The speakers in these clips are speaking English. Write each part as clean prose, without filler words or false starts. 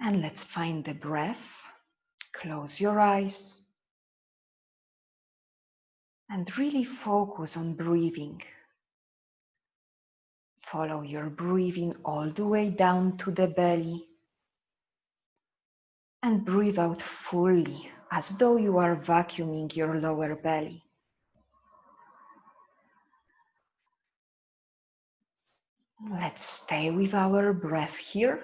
And let's find the breath. Close your eyes and really focus on breathing. Follow your breathing all the way down to the belly and breathe out fully as though you are vacuuming your lower belly. Let's stay with our breath here.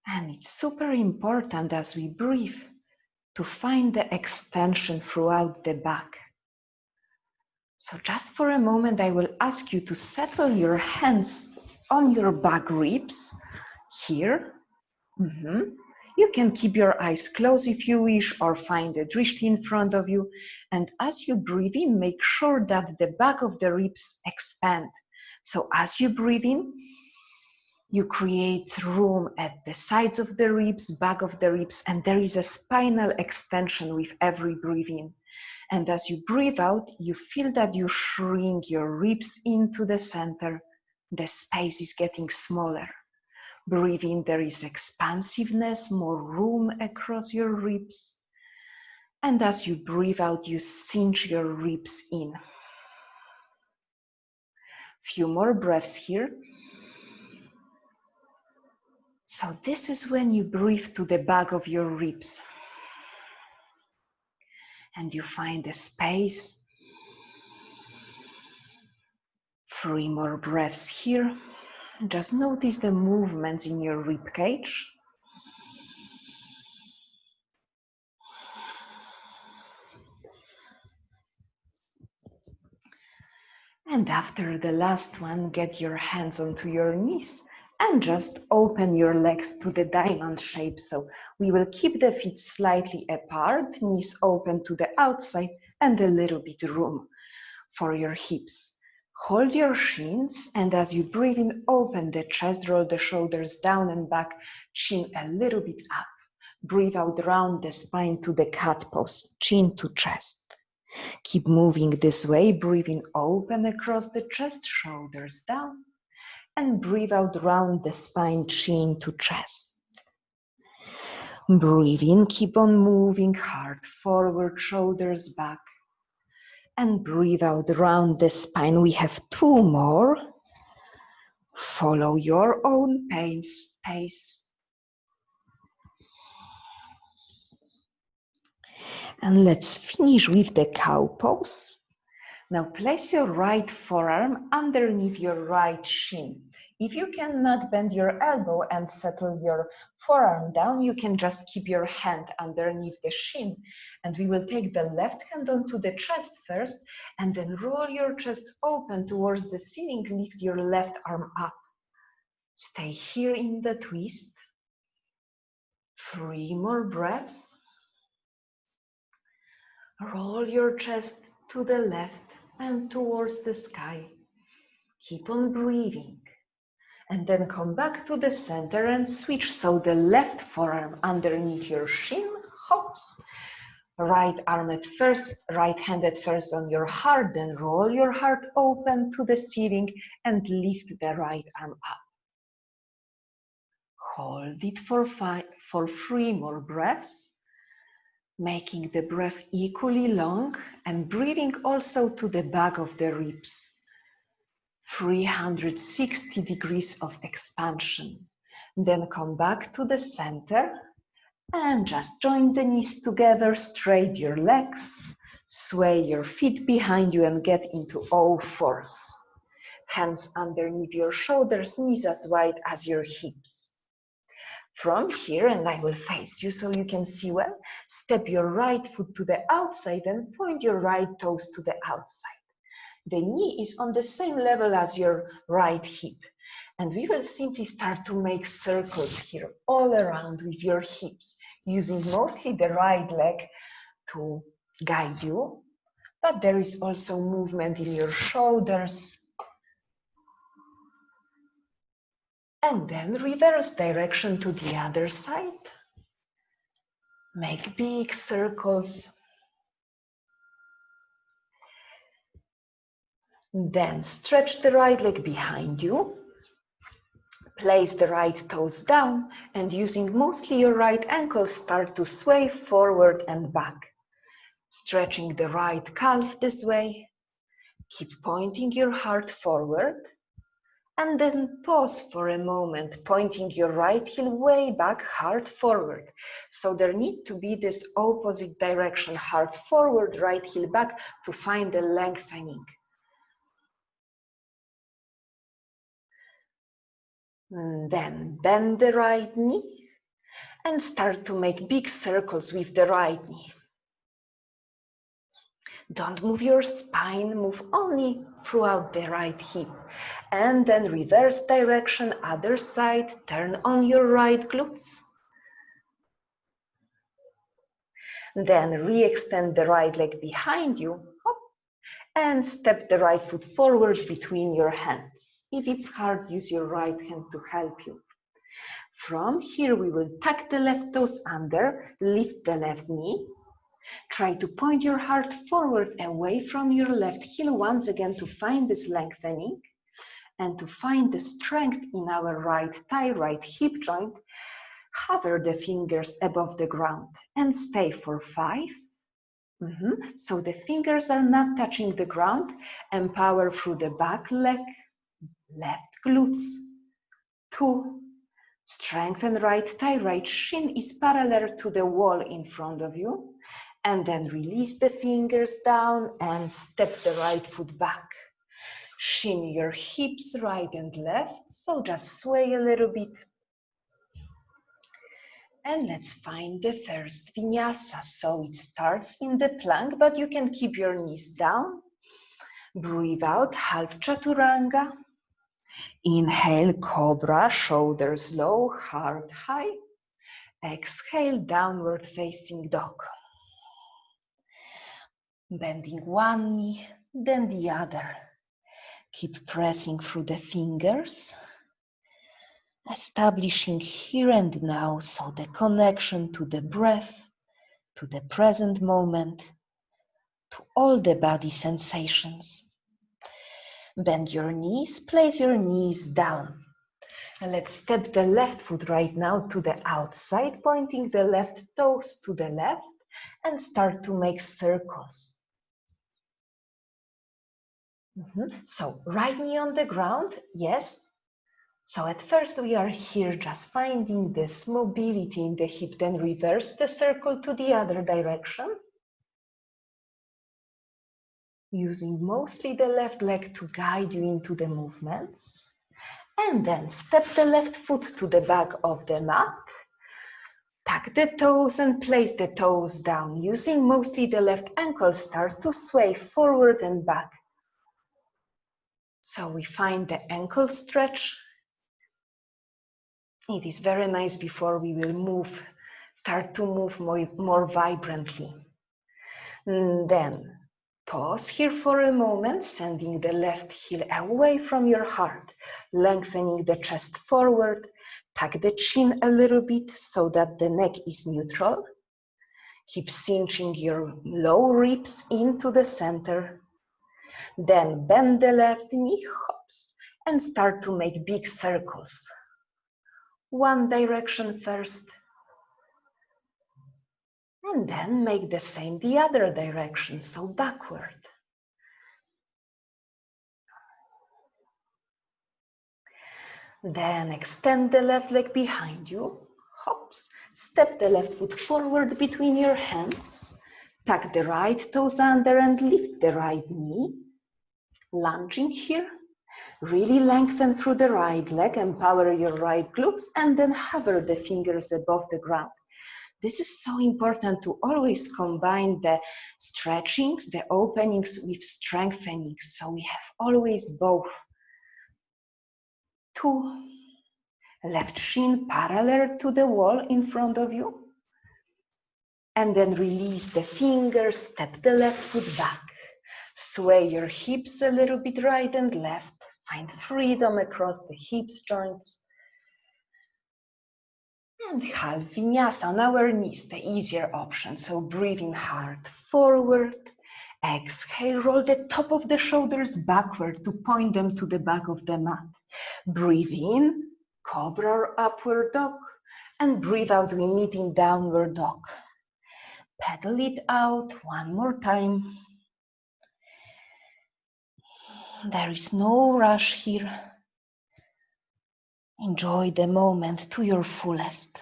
And it's super important as we breathe to find the extension throughout the back. So just for a moment, I will ask you to settle your hands on your back ribs here. You can keep your eyes closed if you wish, or find a drishti in front of you. And as you breathe in, make sure that the back of the ribs expand. So as you breathe in, you create room at the sides of the ribs, back of the ribs, and there is a spinal extension with every breath in. And as you breathe out, you feel that you shrink your ribs into the center. The space is getting smaller. Breathe in, there is expansiveness, more room across your ribs. And as you breathe out, you cinch your ribs in. Few more breaths here. So this is when you breathe to the back of your ribs. And you find a space. 3 more breaths here. Just notice the movements in your rib cage. And after the last one, get your hands onto your knees and just open your legs to the diamond shape. So we will keep the feet slightly apart, knees open to the outside, and a little bit room for your hips. Hold your shins, and as you breathe in, open the chest, roll the shoulders down and back, chin a little bit up. Breathe out, round the spine to the cat pose, chin to chest. Keep moving this way, breathing open across the chest, shoulders down, and breathe out, round the spine, chin to chest. Breathe in, keep on moving, heart forward, shoulders back. And breathe out, round the spine. We have 2 more. Follow your own pace. And let's finish with the cow pose. Now place your right forearm underneath your right shin. If you cannot bend your elbow and settle your forearm down, you can just keep your hand underneath the shin. And we will take the left hand onto the chest first, and then roll your chest open towards the ceiling, lift your left arm up. Stay here in the twist. 3 more breaths. Roll your chest to the left and towards the sky. Keep on breathing. And then come back to the center and switch. So the left forearm underneath your shin hops. Right arm at first, right hand at first on your heart, then roll your heart open to the ceiling and lift the right arm up. Hold it for 3 more breaths, making the breath equally long and breathing also to the back of the ribs. 360 degrees of expansion. Then come back to the center and just join the knees together, straight your legs, sway your feet behind you and get into all fours. Hands underneath your shoulders, knees as wide as your hips. From here, and I will face you so you can see well, step your right foot to the outside and point your right toes to the outside. The knee is on the same level as your right hip. And we will simply start to make circles here all around with your hips, using mostly the right leg to guide you. But there is also movement in your shoulders. And then reverse direction to the other side. Make big circles. Then stretch the right leg behind you. Place the right toes down and using mostly your right ankle, start to sway forward and back. Stretching the right calf this way. Keep pointing your heart forward. And then pause for a moment, pointing your right heel way back, heart forward. So there need to be this opposite direction, heart forward, right heel back, to find the lengthening. And then bend the right knee and start to make big circles with the right knee. Don't move your spine, move only throughout the right hip. And then reverse direction, other side, turn on your right glutes. Then re-extend the right leg behind you, and step the right foot forward between your hands. If it's hard, use your right hand to help you. From here, we will tuck the left toes under, lift the left knee. Try to point your heart forward away from your left heel once again to find this lengthening and to find the strength in our right thigh, right hip joint. Hover the fingers above the ground and stay for 5. So the fingers are not touching the ground. Empower through the back leg, left glutes. 2. Strengthen right thigh, right shin is parallel to the wall in front of you. And then release the fingers down and step the right foot back. Shin your hips right and left, so just sway a little bit. And let's find the first Vinyasa. So it starts in the plank, but you can keep your knees down. Breathe out, half chaturanga. Inhale, cobra, shoulders low, heart high. Exhale, downward facing dog. Bending one knee, then the other. Keep pressing through the fingers. Establishing here and now, so the connection to the breath, to the present moment, to all the body sensations. Bend your knees, place your knees down. And let's step the left foot right now to the outside, pointing the left toes to the left, and start to make circles. So right knee on the ground, yes. So at first we are here just finding this mobility in the hip, then reverse the circle to the other direction. Using mostly the left leg to guide you into the movements. And then step the left foot to the back of the mat. Tuck the toes and place the toes down. Using mostly the left ankle, start to sway forward and back. So we find the ankle stretch. It is very nice before we will start to move more vibrantly. And then pause here for a moment, sending the left heel away from your heart, lengthening the chest forward, tuck the chin a little bit so that the neck is neutral. Keep cinching your low ribs into the center. Then bend the left knee, hops, and start to make big circles. One direction first. And then make the same the other direction, so backward. Then extend the left leg behind you, hops, step the left foot forward between your hands, tuck the right toes under and lift the right knee, lunging here, really lengthen through the right leg, empower your right glutes, and then hover the fingers above the ground. This is so important to always combine the stretchings, the openings with strengthenings, so we have always both. 2. Left shin parallel to the wall in front of you. And then release the fingers, step the left foot back. Sway your hips a little bit right and left. Find freedom across the hips joints. And half Vinyasa on our knees, the easier option. So breathing hard forward. Exhale, roll the top of the shoulders backward to point them to the back of the mat. Breathe in, Cobra or upward dog. And breathe out, we meet in downward dog. Pedal it out one more time. There is no rush here. Enjoy the moment to your fullest.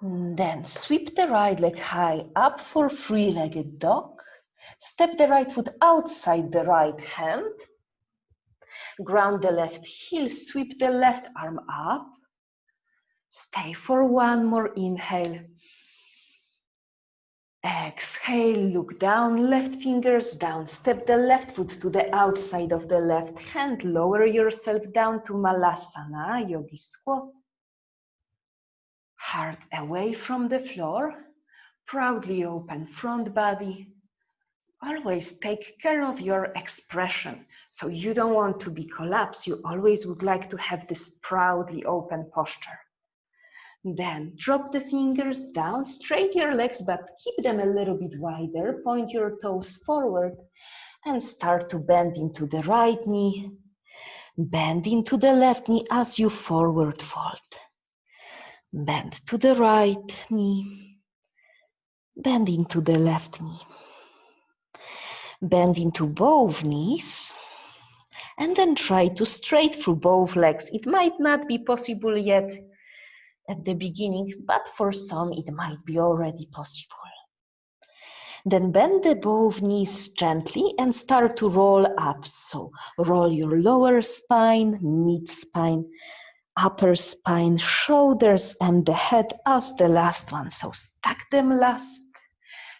Then sweep the right leg high up for three-legged dog. Step the right foot outside the right hand. Ground the left heel, sweep the left arm up. Stay for one more inhale. Exhale, look down, left fingers down. Step the left foot to the outside of the left hand. Lower yourself down to Malasana, Yogi Squat. Heart away from the floor. Proudly open front body. Always take care of your expression. So you don't want to be collapsed. You always would like to have this proudly open posture. Then drop the fingers down, straighten your legs, but keep them a little bit wider. Point your toes forward and start to bend into the right knee. Bend into the left knee as you forward fold. Bend to the right knee. Bend into the left knee. Bend into both knees. And then try to straight through both legs. It might not be possible yet at the beginning, but for some it might be already possible. Then bend the both knees gently and start to roll up. So roll your lower spine, mid spine, upper spine, shoulders and the head as the last one. So stack them last.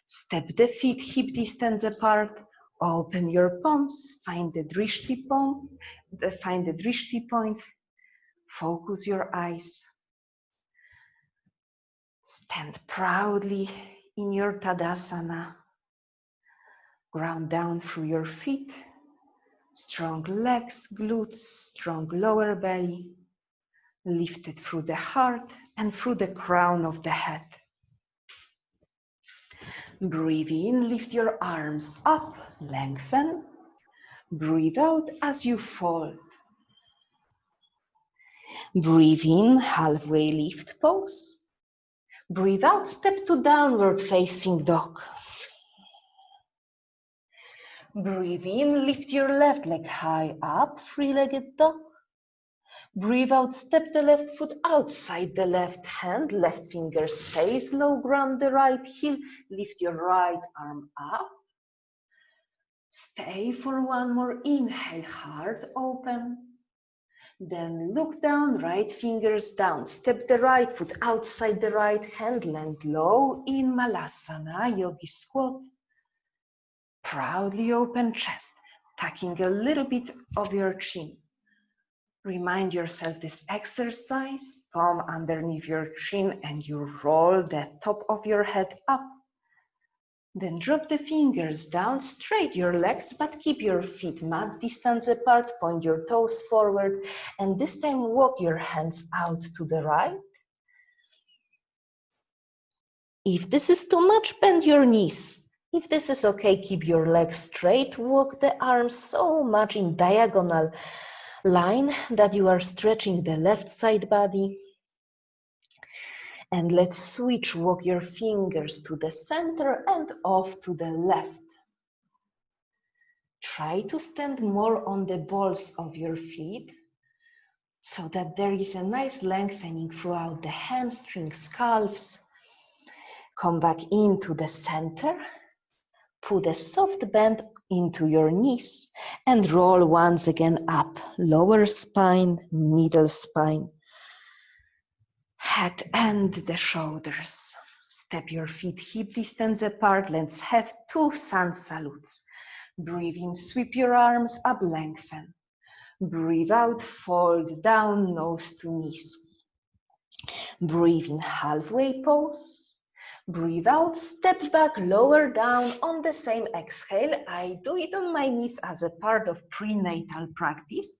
Step the feet hip distance apart. Open your palms, find the drishti point. Focus your eyes. Stand proudly in your Tadasana. Ground down through your feet. Strong legs, glutes, strong lower belly. Lifted through the heart and through the crown of the head. Breathe in, lift your arms up, lengthen. Breathe out as you fold. Breathe in, halfway lift pose. Breathe out, step to downward facing dog. Breathe in, lift your left leg high up, three-legged dog. Breathe out, step the left foot outside the left hand, left finger stays low, ground the right heel, lift your right arm up. Stay for one more inhale, heart open. Then look down, right fingers down. Step the right foot outside the right hand, land low in Malasana, Yogi Squat. Proudly open chest, tucking a little bit of your chin. Remind yourself this exercise, palm underneath your chin and you roll the top of your head up. Then drop the fingers down, straight your legs, but keep your feet mat distance apart, point your toes forward, and this time walk your hands out to the right. If this is too much, bend your knees. If this is okay, keep your legs straight, walk the arms so much in diagonal line that you are stretching the left side body. And let's switch, walk your fingers to the center and off to the left. Try to stand more on the balls of your feet so that there is a nice lengthening throughout the hamstrings, calves. Come back into the center. Put a soft bend into your knees and roll once again up. Lower spine, middle spine, head and the shoulders. Step your feet hip distance apart. Let's have two sun salutes. Breathe in, sweep your arms up, lengthen. Breathe out, fold down, nose to knees. Breathe in, halfway pose. Breathe out, step back, lower down on the same exhale. I do it on my knees as a part of prenatal practice,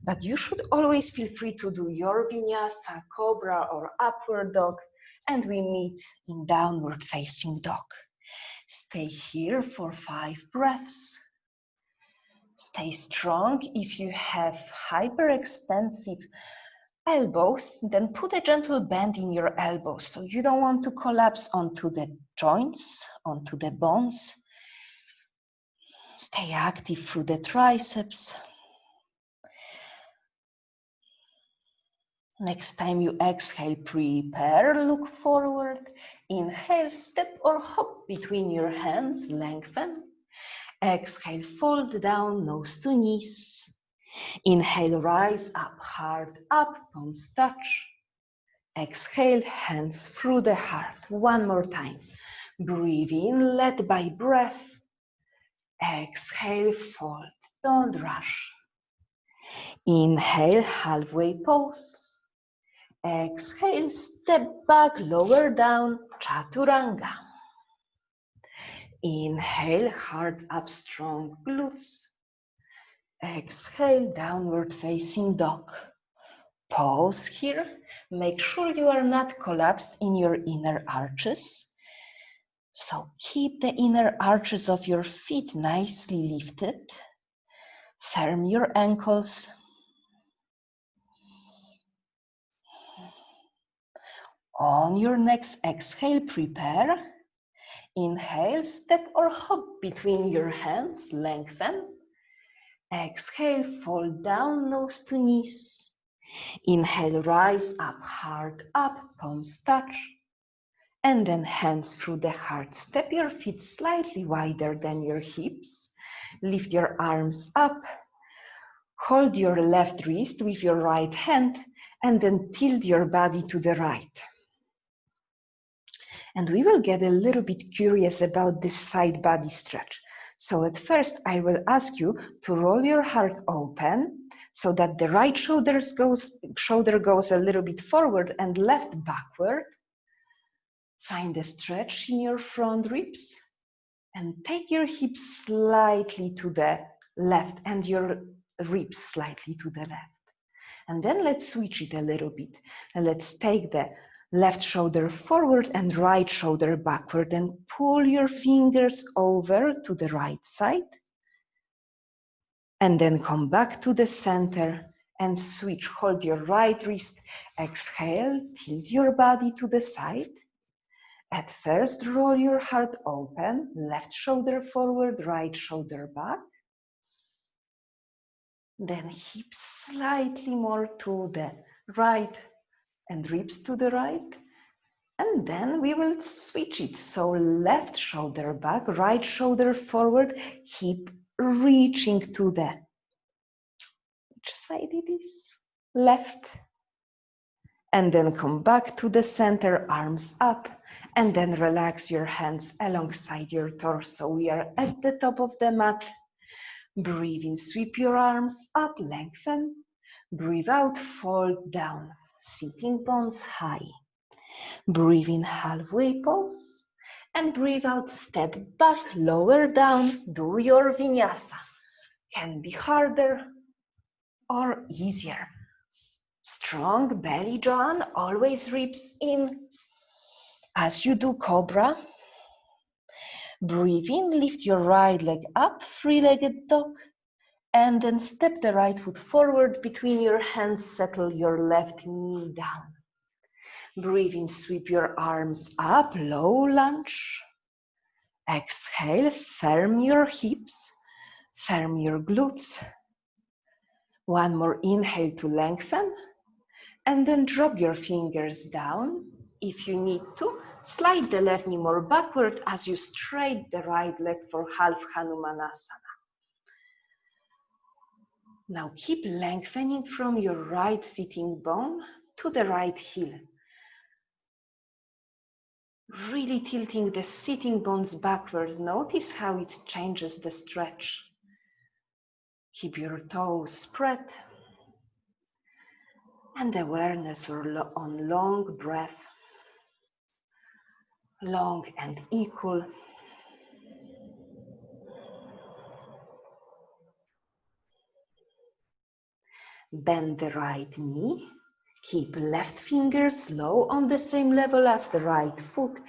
but you should always feel free to do your Vinyasa, Cobra or Upward Dog, and we meet in Downward Facing Dog. Stay here for 5 breaths. Stay strong. If you have hyperextensive elbows, then put a gentle bend in your elbows so you don't want to collapse onto the joints, onto the bones. Stay active through the triceps. Next time you exhale, prepare, look forward. Inhale, step or hop between your hands, lengthen. Exhale, fold down, nose to knees. Inhale, rise up, heart up, palms touch. Exhale, hands through the heart. One more time. Breathe in, led by breath. Exhale, fold, don't rush. Inhale, halfway pose. Exhale, step back, lower down, chaturanga. Inhale, heart up, strong glutes. Exhale, downward facing dog. Pause here. Make sure you are not collapsed in your inner arches. So keep the inner arches of your feet nicely lifted. Firm your ankles. On your next exhale, prepare. Inhale, step or hop between your hands, lengthen. Exhale, fold down, nose to knees. Inhale, rise up, heart up, palms touch. And then hands through the heart. Step your feet slightly wider than your hips. Lift your arms up. Hold your left wrist with your right hand and then tilt your body to the right. And we will get a little bit curious about this side body stretch. So at first, I will ask you to roll your heart open so that the right shoulder goes a little bit forward and left backward. Find a stretch in your front ribs and take your hips slightly to the left and your ribs slightly to the left. And then let's switch it a little bit. And let's take the left shoulder forward and right shoulder backward and pull your fingers over to the right side. And then come back to the center and switch. Hold your right wrist. Exhale, tilt your body to the side. At first, roll your heart open, left shoulder forward, right shoulder back. Then hips slightly more to the right and ribs to the right. And then we will switch it. So left shoulder back, right shoulder forward, hip reaching to the, which side it is? Left. And then come back to the center, arms up. And then relax your hands alongside your torso. We are at the top of the mat. Breathe in, sweep your arms up, lengthen. Breathe out, fold down, sitting bones high. Breathe in, halfway pose. And breathe out, step back, lower down, do your vinyasa. Can be harder or easier. Strong belly drawn, always ribs in. As you do cobra, breathe in, lift your right leg up, three-legged dog, and then step the right foot forward between your hands, settle your left knee down. Breathe in, sweep your arms up, low lunge. Exhale, firm your hips, firm your glutes. One more inhale to lengthen, and then drop your fingers down. If you need to, slide the left knee more backward as you straighten the right leg for half Hanumanasana. Now keep lengthening from your right sitting bone to the right heel. Really tilting the sitting bones backward. Notice how it changes the stretch. Keep your toes spread. And awareness on long breath. Long and equal. Bend the right knee. Keep left fingers low on the same level as the right foot.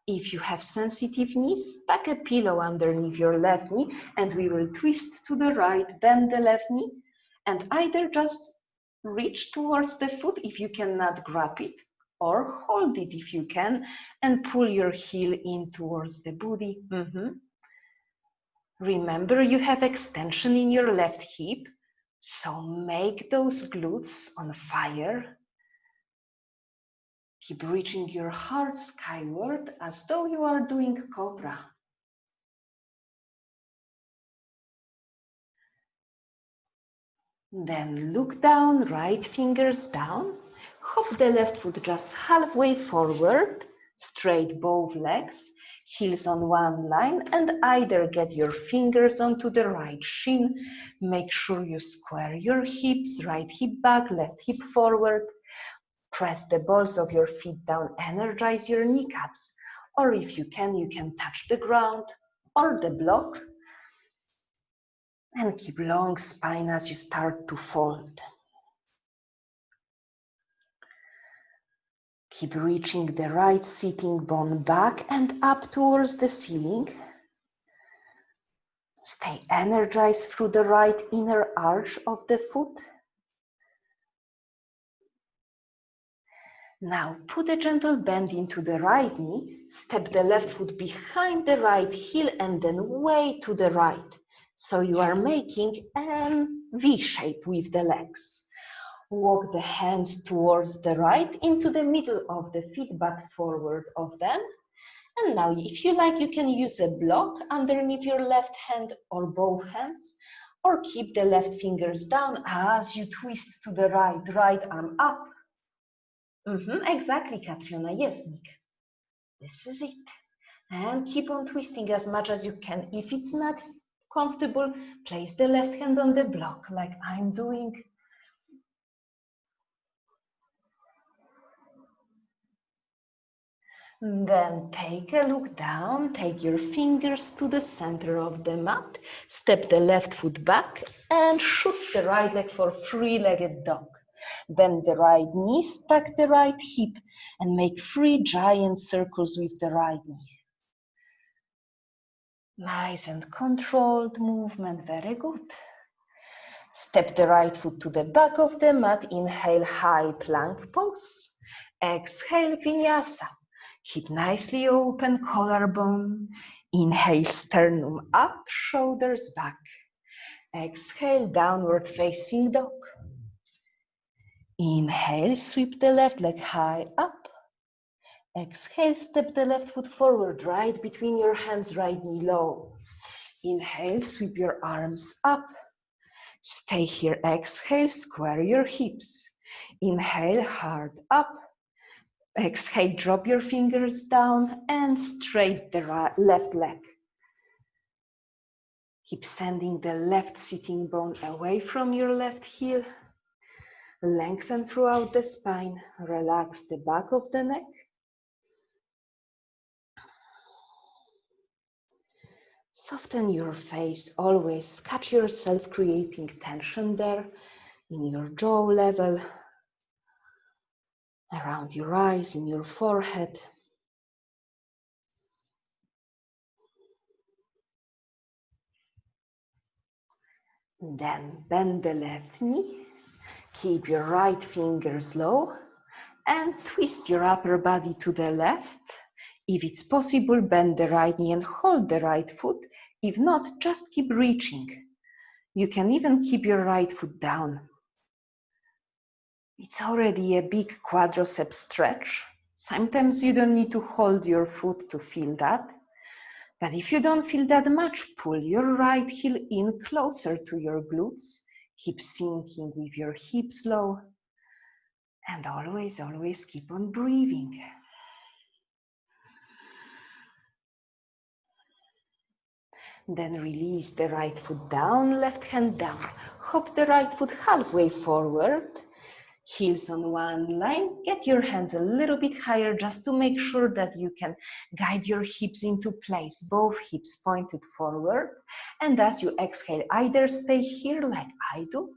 If you have sensitive knees, tuck a pillow underneath your left knee and we will twist to the right, bend the left knee, and either just reach towards the foot if you cannot grab it, or hold it if you can, and pull your heel in towards the booty. Remember, you have extension in your left hip, so make those glutes on fire. Keep reaching your heart skyward as though you are doing cobra. Then look down, right fingers down. Hop the left foot just halfway forward, straight both legs, heels on one line, and either get your fingers onto the right shin. Make sure you square your hips, right hip back, left hip forward. Press the balls of your feet down, energize your kneecaps. Or if you can touch the ground or the block. And keep long spine as you start to fold. Keep reaching the right sitting bone back and up towards the ceiling. Stay energized through the right inner arch of the foot. Now put a gentle bend into the right knee, step the left foot behind the right heel and then way to the right. So you are making a V shape with the legs. Walk the hands towards the right into the middle of the feet but forward of them. And now if you like, you can use a block underneath your left hand or both hands, or keep the left fingers down as you twist to the right arm up. Exactly, Katrina. Yes, Nick. This is it. And keep on twisting as much as you can. If it's not comfortable, place the left hand on the block like I'm doing. Then take a look down, take your fingers to the center of the mat, step the left foot back and shoot the right leg for three-legged dog. Bend the right knee, stack the right hip and make 3 giant circles with the right knee. Nice and controlled movement, very good. Step the right foot to the back of the mat, inhale high plank pose, exhale Vinyasa. Hip nicely open, collarbone. Inhale, sternum up, shoulders back. Exhale, downward facing dog. Inhale, sweep the left leg high up. Exhale, step the left foot forward, right between your hands, right knee low. Inhale, sweep your arms up. Stay here, exhale, square your hips. Inhale, hard up. Exhale, drop your fingers down and straight the left leg. Keep sending the left sitting bone away from your left heel. Lengthen throughout the spine. Relax the back of the neck. Soften your face. Always catch yourself creating tension there in your jaw level, around your eyes, in your forehead. Then bend the left knee, keep your right fingers low, and twist your upper body to the left. If it's possible, bend the right knee and hold the right foot. If not, just keep reaching. You can even keep your right foot down. It's already a big quadricep stretch. Sometimes you don't need to hold your foot to feel that. But if you don't feel that much, pull your right heel in closer to your glutes. Keep sinking with your hips low. And always, always keep on breathing. Then release the right foot down, left hand down. Hop the right foot halfway forward. Heels on one line. Get your hands a little bit higher just to make sure that you can guide your hips into place. Both hips pointed forward. And as you exhale, either stay here like I do,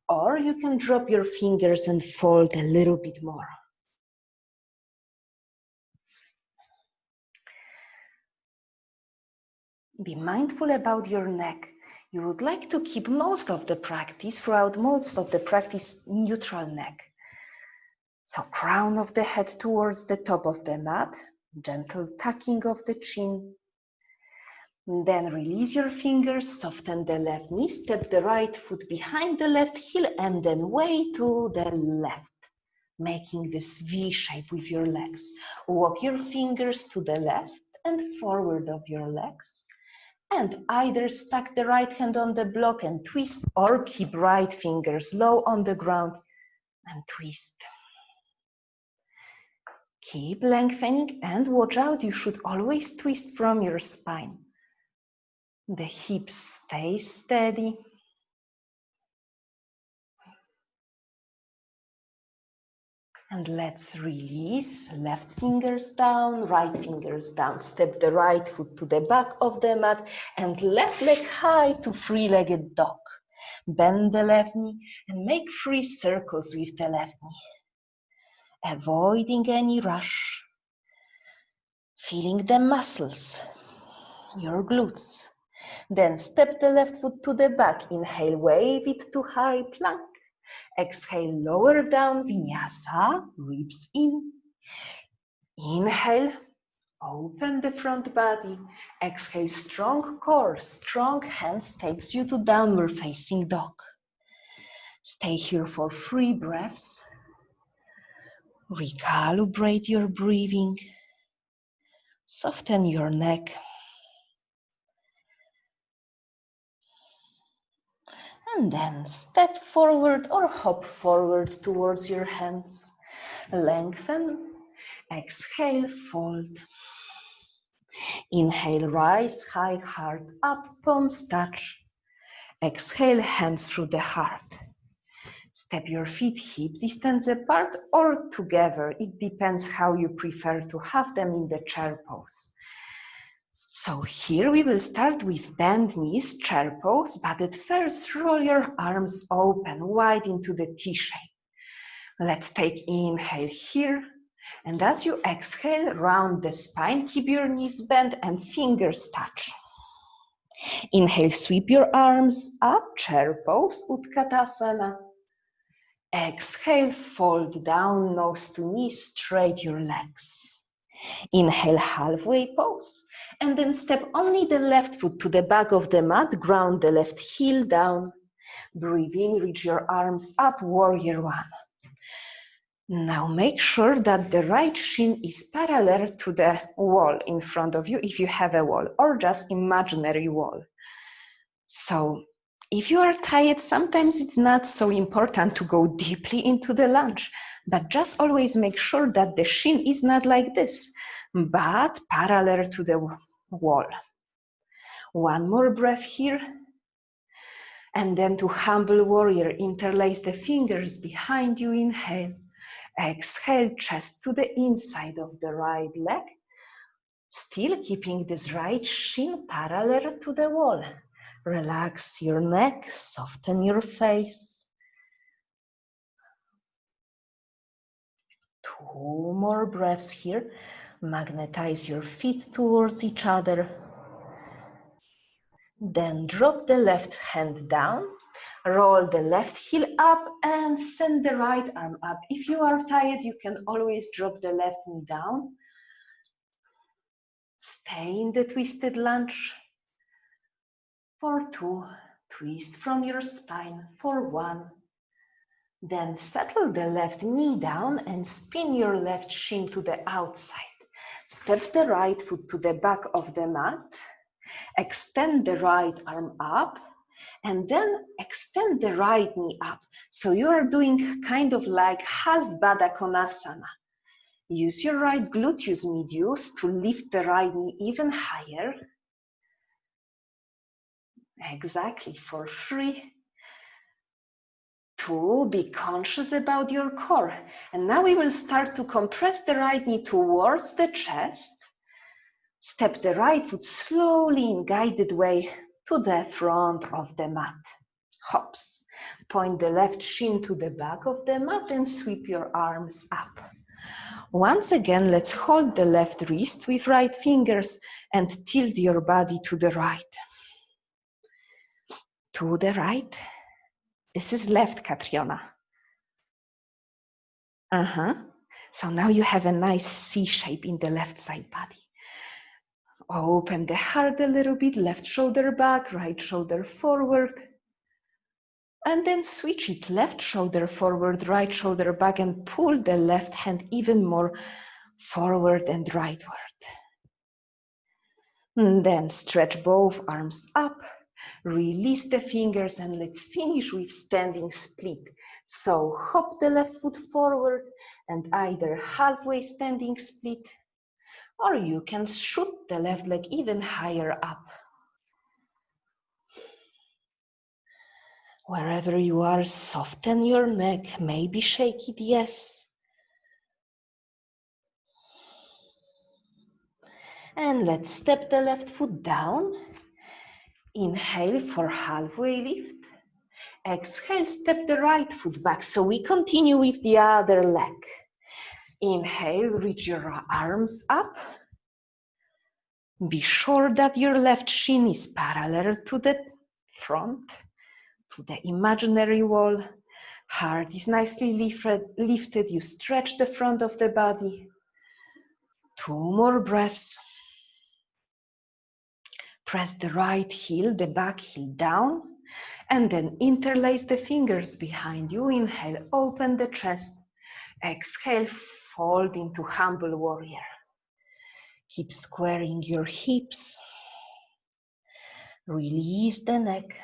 or you can drop your fingers and fold a little bit more. Be mindful about your neck. You would like to keep most of the practice, neutral neck. So crown of the head towards the top of the mat, gentle tucking of the chin. Then release your fingers, soften the left knee, step the right foot behind the left heel and then way to the left, making this V shape with your legs. Walk your fingers to the left and forward of your legs. And either stack the right hand on the block and twist, or keep right fingers low on the ground and twist. Keep lengthening and watch out, you should always twist from your spine. The hips stay steady. And let's release, left fingers down, right fingers down. Step the right foot to the back of the mat and left leg high to three-legged dog. Bend the left knee and make 3 circles with the left knee. Avoiding any rush. Feeling the muscles, your glutes. Then step the left foot to the back. Inhale, wave it to high plank. Exhale, lower down, Vinyasa, ribs in. Inhale, open the front body. Exhale, strong core, strong hands takes you to downward facing dog. Stay here for 3 breaths. Recalibrate your breathing. Soften your neck. And then step forward or hop forward towards your hands. Lengthen. Exhale, fold. Inhale, rise, high, heart up, palms touch. Exhale, hands through the heart. Step your feet hip distance apart or together. It depends how you prefer to have them in the chair pose. So here we will start with bend knees, chair pose, but at first roll your arms open, wide into the T shape. Let's take inhale here. And as you exhale, round the spine, keep your knees bent and fingers touch. Inhale, sweep your arms up, chair pose, Utkatasana. Exhale, fold down, nose to knee, straight your legs. Inhale, halfway pose, and then step only the left foot to the back of the mat, ground the left heel down. Breathe in, reach your arms up, warrior 1. Now make sure that the right shin is parallel to the wall in front of you, if you have a wall, or just imaginary wall. So if you are tired, sometimes it's not so important to go deeply into the lunge, but just always make sure that the shin is not like this, but parallel to the wall. 1 more breath here. And then to humble warrior, interlace the fingers behind you, inhale. Exhale, chest to the inside of the right leg, still keeping this right shin parallel to the wall. Relax your neck, soften your face. 2 more breaths here. Magnetize your feet towards each other. Then drop the left hand down. Roll the left heel up and send the right arm up. If you are tired, you can always drop the left knee down. Stay in the twisted lunge. For 2, twist from your spine. For 1. Then settle the left knee down and spin your left shin to the outside. Step the right foot to the back of the mat. Extend the right arm up and then extend the right knee up. So you are doing kind of like half Baddha Konasana. Use your right gluteus medius to lift the right knee even higher. Exactly, for 3, 2, be conscious about your core. And now we will start to compress the right knee towards the chest. Step the right foot slowly in guided way to the front of the mat. Hops. Point the left shin to the back of the mat and sweep your arms up. Once again, let's hold the left wrist with right fingers and tilt your body to the right. To the right. This is left, Catriona. So now you have a nice C shape in the left side body. Open the heart a little bit, left shoulder back, right shoulder forward. And then switch it, left shoulder forward, right shoulder back, and pull the left hand even more forward and rightward. And then stretch both arms up, release the fingers, and let's finish with standing split. So hop the left foot forward and either halfway standing split, or you can shoot the left leg even higher up. Wherever you are, soften your neck, maybe shake it, yes. And let's step the left foot down. Inhale for halfway lift. Exhale, step the right foot back. So we continue with the other leg. Inhale, reach your arms up. Be sure that your left shin is parallel to the front, to the imaginary wall. Heart is nicely lifted. You stretch the front of the body. 2 more breaths. Press the right heel, the back heel down, and then interlace the fingers behind you. Inhale, open the chest. Exhale, fold into humble warrior. Keep squaring your hips. Release the neck.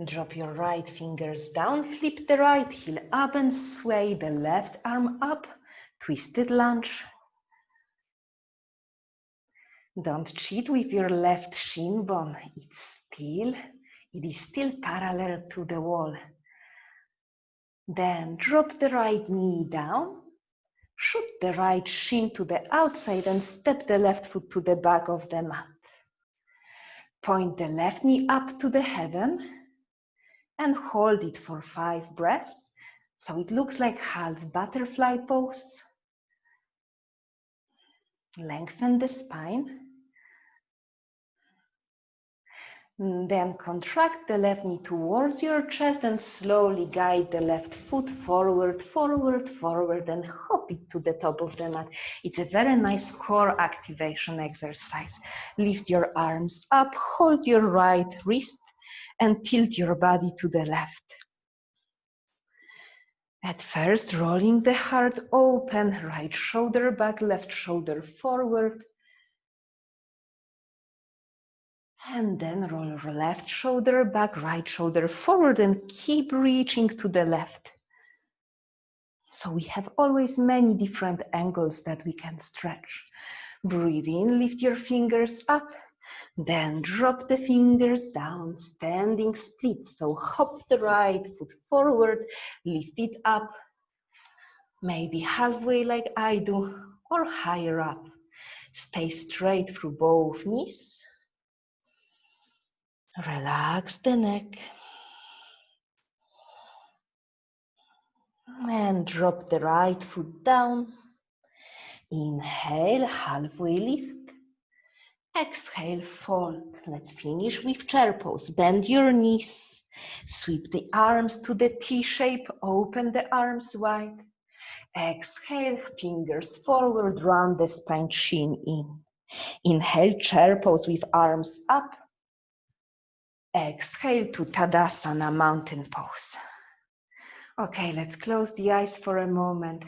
Drop your right fingers down, flip the right heel up and sway the left arm up. Twisted lunge. Don't cheat with your left shin bone. It is still parallel to the wall. Then drop the right knee down. Shoot the right shin to the outside and step the left foot to the back of the mat. Point the left knee up to the heaven and hold it for 5 breaths. So it looks like half butterfly pose. Lengthen the spine. Then contract the left knee towards your chest and slowly guide the left foot forward, forward, forward, and hop it to the top of the mat. It's a very nice core activation exercise. Lift your arms up, hold your right wrist, and tilt your body to the left. At first, rolling the heart open, right shoulder back, left shoulder forward. And then roll your left shoulder back, right shoulder forward, and keep reaching to the left. So we have always many different angles that we can stretch. Breathe in, lift your fingers up, then drop the fingers down, standing split. So hop the right foot forward, lift it up, maybe halfway like I do, or higher up. Stay straight through both knees. Relax the neck. And drop the right foot down. Inhale, halfway lift. Exhale, fold. Let's finish with chair pose. Bend your knees. Sweep the arms to the T shape. Open the arms wide. Exhale, fingers forward, round the spine, chin in. Inhale, chair pose with arms up. Exhale to Tadasana, mountain pose. Okay, let's close the eyes for a moment.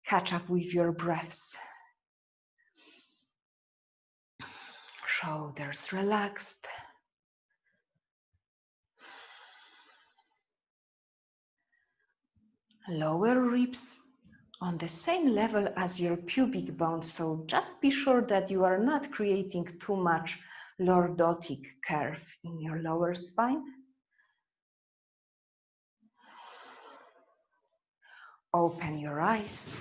Catch up with your breaths. Shoulders relaxed. Lower ribs on the same level as your pubic bone, so just be sure that you are not creating too much lordotic curve in your lower spine. Open your eyes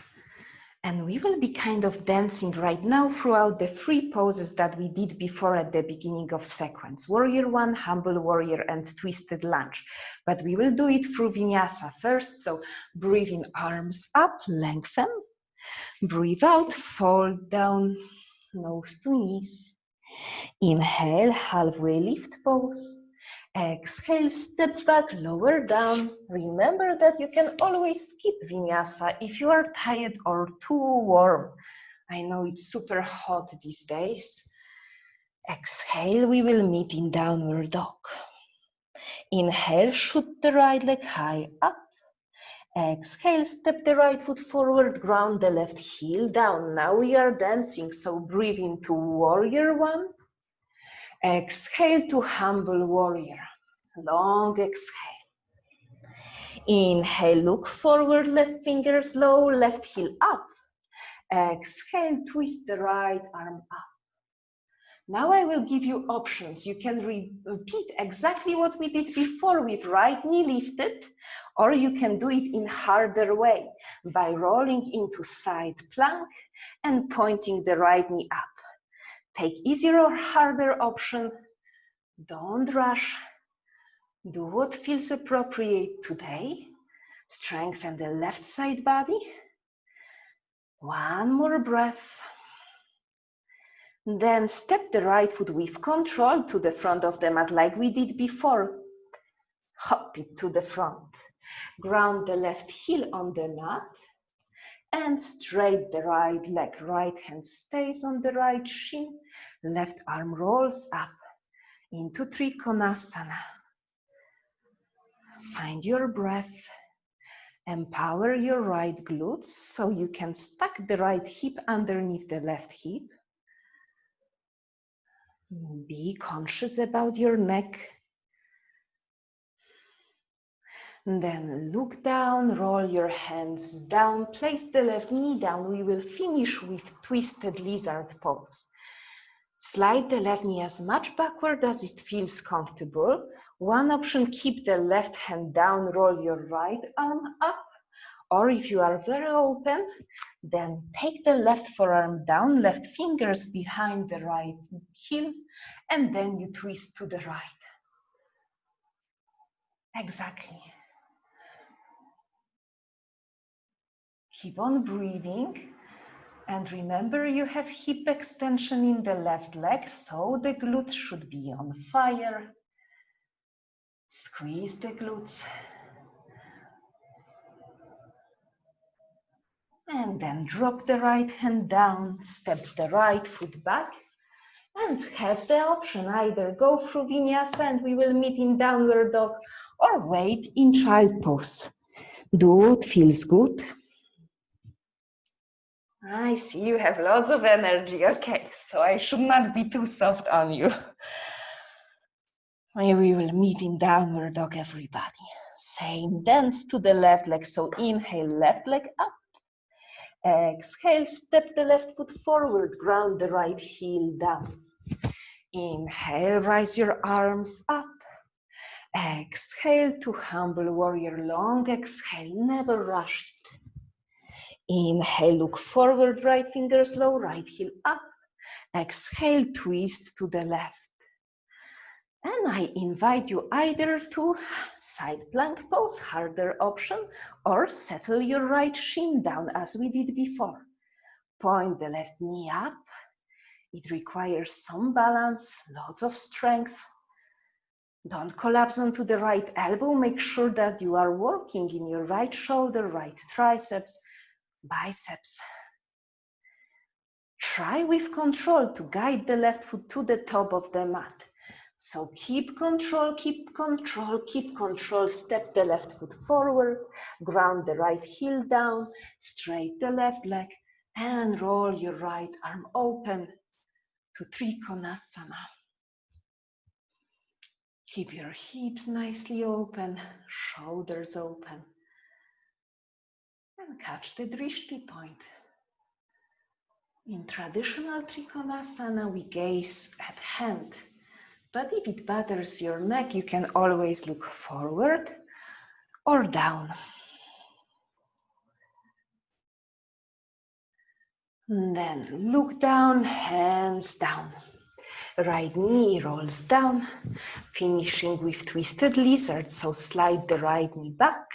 And we will be kind of dancing right now throughout the 3 poses that we did before at the beginning of sequence. Warrior one, humble warrior, and twisted lunge. But we will do it through vinyasa first. So breathe in, arms up, lengthen. Breathe out, fold down, nose to knees. Inhale, halfway lift pose. Exhale, step back, lower down. Remember that you can always skip vinyasa if you are tired or too warm. I know it's super hot these days. Exhale, we will meet in downward dog. Inhale, shoot the right leg high up. Exhale, step the right foot forward, ground the left heel down. Now we are dancing, so breathe into warrior one. Exhale to humble warrior. Long exhale. Inhale, look forward, left fingers low, left heel up. Exhale, twist the right arm up. Now I will give you options. You can repeat exactly what we did before with right knee lifted, or you can do it in harder way by rolling into side plank and pointing the right knee up. Take easier or harder option. Don't rush. Do what feels appropriate today. Strengthen the left side body. One more breath. Then step the right foot with control to the front of the mat like we did before. Hop it to the front. Ground the left heel on the mat and straight the right leg. Right hand stays on the right shin. Left arm rolls up into Trikonasana. Find your breath. Empower your right glutes so you can stack the right hip underneath the left hip. Be conscious about your neck. Then look down, roll your hands down, place the left knee down. We will finish with twisted lizard pose. Slide the left knee as much backward as it feels comfortable. One option, keep the left hand down, roll your right arm up. Or if you are very open, then take the left forearm down, left fingers behind the right heel, and then you twist to the right. Exactly. Keep on breathing. And remember, you have hip extension in the left leg, so the glutes should be on fire. Squeeze the glutes. And then drop the right hand down, step the right foot back, and have the option either go through vinyasa and we will meet in downward dog, or wait in child pose. Do what feels good. I see you have lots of energy. Okay, so I should not be too soft on you. We will meet in downward dog, everybody. Same dance to the left leg. So inhale, left leg up. Exhale, step the left foot forward, ground the right heel down. Inhale, rise your arms up. Exhale to humble warrior, long exhale, never rush it. Inhale, look forward, right fingers low, right heel up. Exhale, twist to the left. And I invite you either to side plank pose, harder option, or settle your right shin down as we did before. Point the left knee up. It requires some balance, lots of strength. Don't collapse onto the right elbow. Make sure that you are working in your right shoulder, right triceps, biceps. Try with control to guide the left foot to the top of the mat. So keep control, keep control, keep control. Step the left foot forward, ground the right heel down, straight the left leg, and roll your right arm open to Trikonasana. Keep your hips nicely open, shoulders open. And catch the drishti point. In traditional Trikonasana, we gaze at hand. But if it bothers your neck, you can always look forward or down. And then look down, hands down. Right knee rolls down, finishing with twisted lizard. So slide the right knee back.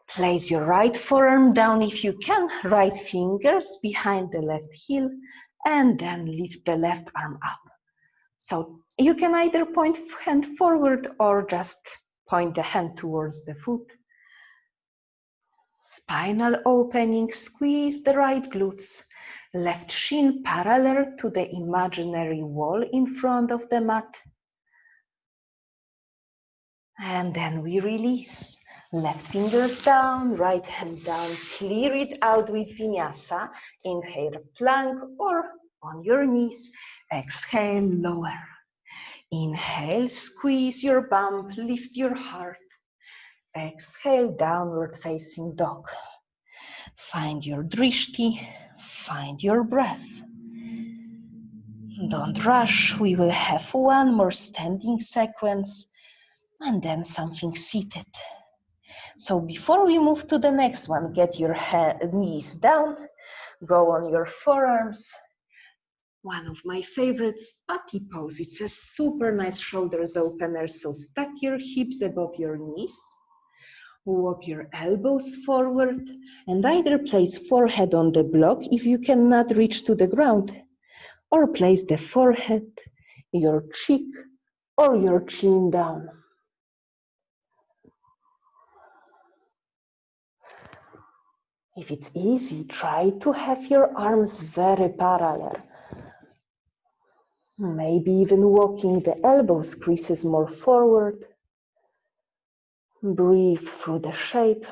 Place your right forearm down if you can, right fingers behind the left heel, and then lift the left arm up. So you can either point hand forward or just point the hand towards the foot. Spinal opening, squeeze the right glutes. Left shin parallel to the imaginary wall in front of the mat. And then we release. Left fingers down, right hand down. Clear it out with Vinyasa. Inhale, plank or on your knees. Exhale, lower. Inhale, squeeze your bum, lift your heart. Exhale, downward facing dog. Find your drishti, find your breath. Don't rush, we will have one more standing sequence and then something seated. So before we move to the next one, get your knees down, go on your forearms. One of my favorites, puppy pose. It's a super nice shoulders opener, so stack your hips above your knees. Walk your elbows forward and either place forehead on the block if you cannot reach to the ground, or place the forehead, your cheek, or your chin down. If it's easy, try to have your arms very parallel. Maybe even walking the elbows creases more forward. Breathe through the shape.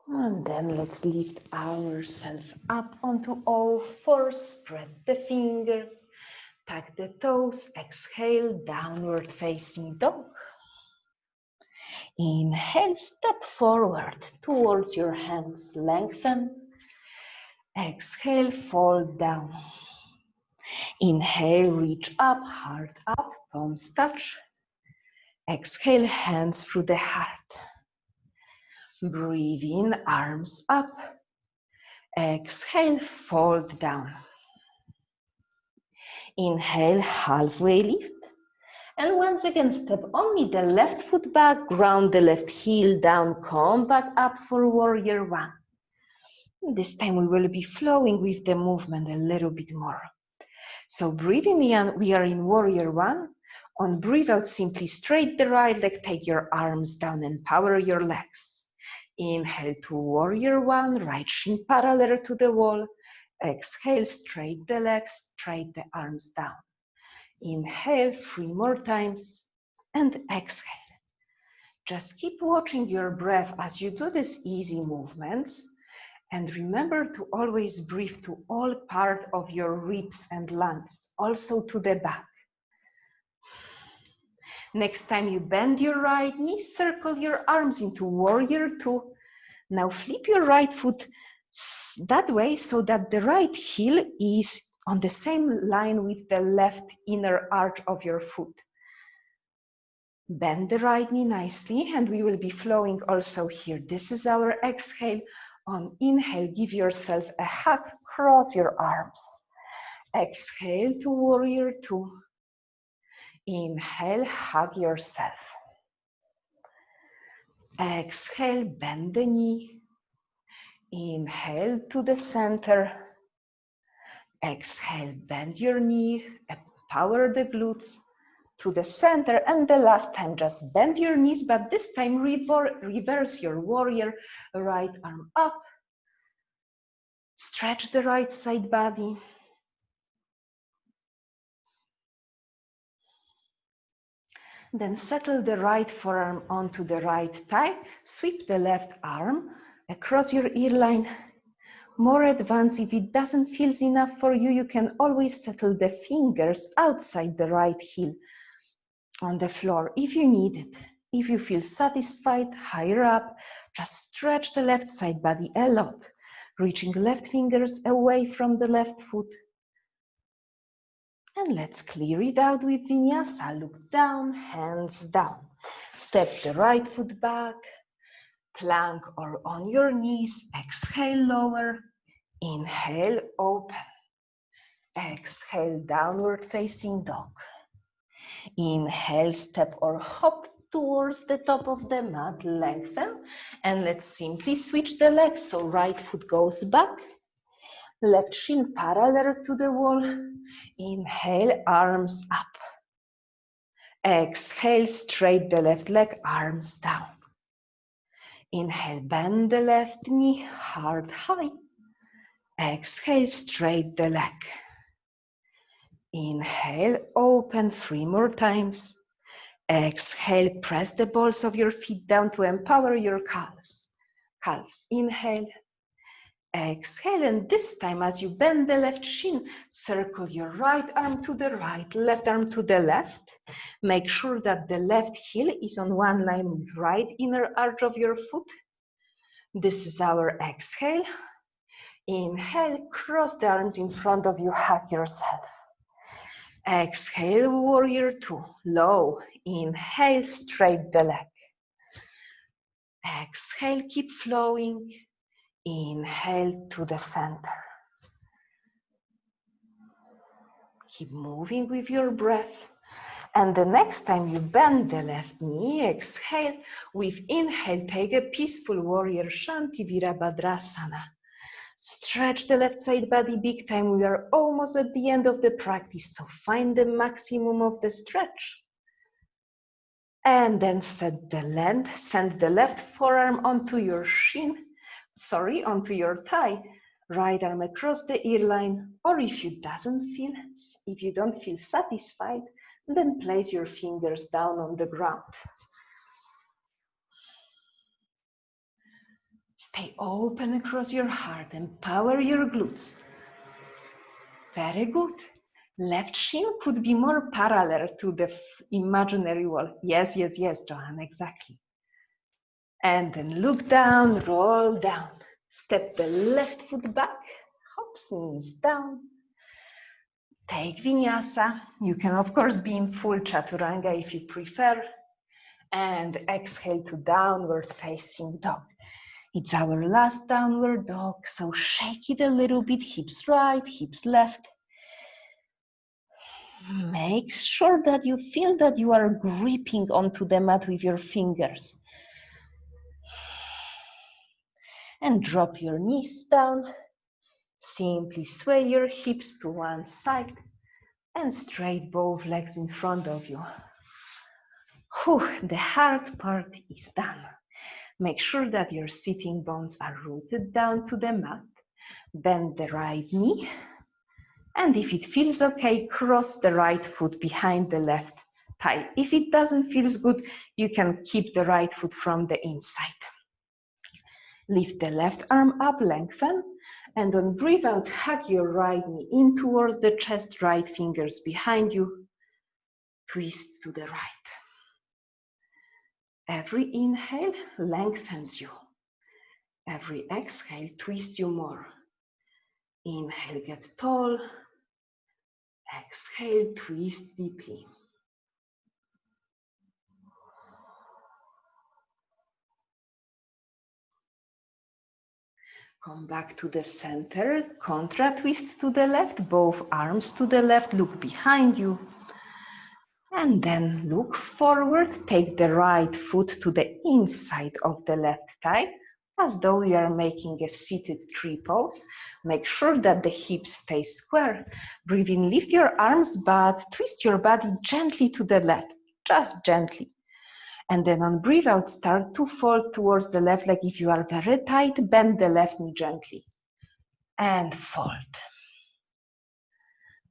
And then let's lift ourselves up onto all fours, spread the fingers, tuck the toes, exhale, downward facing dog. Inhale, step forward towards your hands, lengthen. Exhale, fold down. Inhale, reach up, heart up, palms touch. Exhale, hands through the heart. Breathe in, arms up. Exhale, fold down. Inhale, halfway lift. And once again, step only the left foot back, ground the left heel down, come back up for warrior one. This time we will be flowing with the movement a little bit more. So breathing in, we are in warrior one. On breathe out, simply straight the right leg, take your arms down and power your legs. Inhale to warrior one, right shin parallel to the wall. Exhale, straight the legs, straight the arms down. Inhale 3 more times and exhale. Just keep watching your breath as you do these easy movements. And remember to always breathe to all parts of your ribs and lungs, also to the back. Next time you bend your right knee, circle your arms into warrior two. Now flip your right foot that way so that the right heel is on the same line with the left inner arch of your foot. Bend the right knee nicely and we will be flowing also here. This is our exhale. On inhale, give yourself a hug, cross your arms. Exhale to warrior two. Inhale, hug yourself. Exhale, bend the knee. Inhale to the center. Exhale, bend your knee, power the glutes to the center. And the last time, just bend your knees, but this time reverse your warrior, right arm up. Stretch the right side body. Then settle the right forearm onto the right thigh. Sweep the left arm across your ear line. More advanced, if it doesn't feel enough for you, you can always settle the fingers outside the right heel on the floor if you need it. If you feel satisfied, higher up, just stretch the left side body a lot. reaching left fingers away from the left foot. And let's clear it out with Vinyasa. Look down, hands down. Step the right foot back, plank or on your knees. Exhale, lower. Inhale, open. Exhale, downward facing dog. Inhale, step or hop towards the top of the mat, lengthen. And let's simply switch the legs. So right foot goes back, left shin parallel to the wall. Inhale, arms up. Exhale, straight the left leg, arms down. Inhale, bend the left knee, heart high. Exhale, straight the leg. Inhale, open 3 more times. Exhale, press the balls of your feet down to empower your calves. Inhale. Exhale, and this time as you bend the left shin, circle your right arm to the right, left arm to the left. Make sure that the left heel is on one line with right inner arch of your foot. This is our exhale. Inhale, cross the arms in front of you, hug yourself. Exhale, warrior two, low. Inhale, straight the leg. Exhale, keep flowing. Inhale to the center. Keep moving with your breath. And the next time you bend the left knee, exhale. With inhale, take a peaceful warrior shanti virabhadrasana. Stretch the left side body big time. We are almost at the end of the practice, so find the maximum of the stretch. And then send the left forearm onto your onto your thigh. Right arm across the earline, or if you don't feel satisfied, then place your fingers down on the ground. Stay open across your heart, empower your glutes. Very good. Left shin could be more parallel to the imaginary wall. Yes, Joanna, exactly. And then look down, roll down. Step the left foot back, hops, knees down. Take Vinyasa. You can, of course, be in full Chaturanga if you prefer. And exhale to downward facing dog. It's our last downward dog, so shake it a little bit, hips right, hips left. Make sure that you feel that you are gripping onto the mat with your fingers. And drop your knees down. Simply sway your hips to one side and straight both legs in front of you. Whew, the hard part is done. Make sure that your sitting bones are rooted down to the mat. Bend the right knee. And if it feels okay, cross the right foot behind the left thigh. If it doesn't feel good, you can keep the right foot from the inside. Lift the left arm up, lengthen, and on breathe out, hug your right knee in towards the chest, right fingers behind you, twist to the right. Every inhale lengthens you. Every exhale twists you more. Inhale, get tall. Exhale, twist deeply. Come back to the center, contra twist to the left, both arms to the left, look behind you. And then look forward, take the right foot to the inside of the left thigh, as though you are making a seated tree pose. Make sure that the hips stay square. Breathe in, lift your arms, but twist your body gently to the left, just gently. And then on breathe out, start to fold towards the left leg. If you are very tight, bend the left knee gently and fold.